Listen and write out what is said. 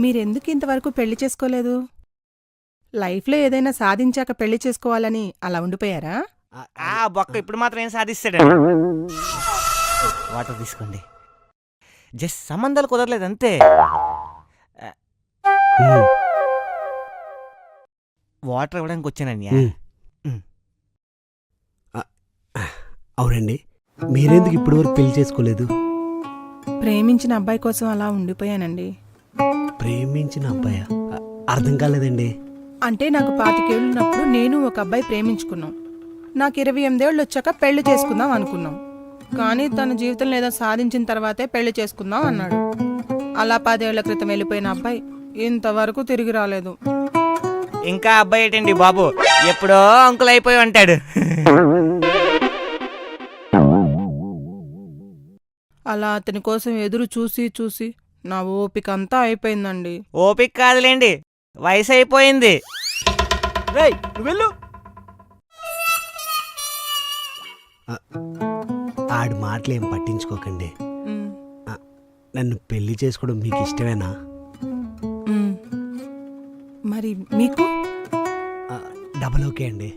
మీరెందుకు ఇంతవరకు పెళ్లి చేసుకోలేదు? లైఫ్లో ఏదైనా సాధించాక పెళ్లి చేసుకోవాలని అలా ఉండిపోయారా? ఆ బొక్క ఇప్పుడు మాత్రం ఏం సాధిస్తాడు? వాటర్ తీసుకోండి. జస్ట్ సంబంధాలు కుదరలేదు అంతే. వాటర్ ఇవ్వడానికి వచ్చానన్యా. అవునండి, మీరెందుకు ఇప్పటి వరకు పెళ్లి చేసుకోలేదు? ప్రేమించిన అబ్బాయి కోసం అలా ఉండిపోయానండి. ప్రేమించిన అబ్బాయా? అర్థం కాలేదండి. అంటే నాకు 25 ఏళ్ళున్నప్పుడు నేను ఒక అబ్బాయి ప్రేమించుకున్నాం. నాకు 28 ఏళ్ళు వచ్చాక పెళ్లి చేసుకుందాం అనుకున్నాం. కానీ తన జీవితంలో ఏదో సాధించిన తర్వాతే పెళ్లి చేసుకుందాం అన్నాడు. అలా 10 ఏళ్ల క్రితం వెళ్ళిపోయిన అబ్బాయి ఇంతవరకు తిరిగి రాలేదు. ఇంకా అబ్బాయి ఏంటండి బాబు, ఎప్పుడో అంకుల్ అయిపోయి ఉంటాడు. అలా అతని కోసం ఎదురు చూసి చూసి నా ఓపిక అంతా అయిపోయిందండి. ఓపిక కాదులేండి, వయసు అయిపోయింది. రేయ్, నువ్వు వెళ్ళు. ఆడి మాటలు ఏం పట్టించుకోకండి. ఉమ్, నన్ను పెళ్లి చేసుకోవడం మీకు ఇష్టమేనా? ఉమ్. మరి మీకు? డబల్ ఓకే అండి.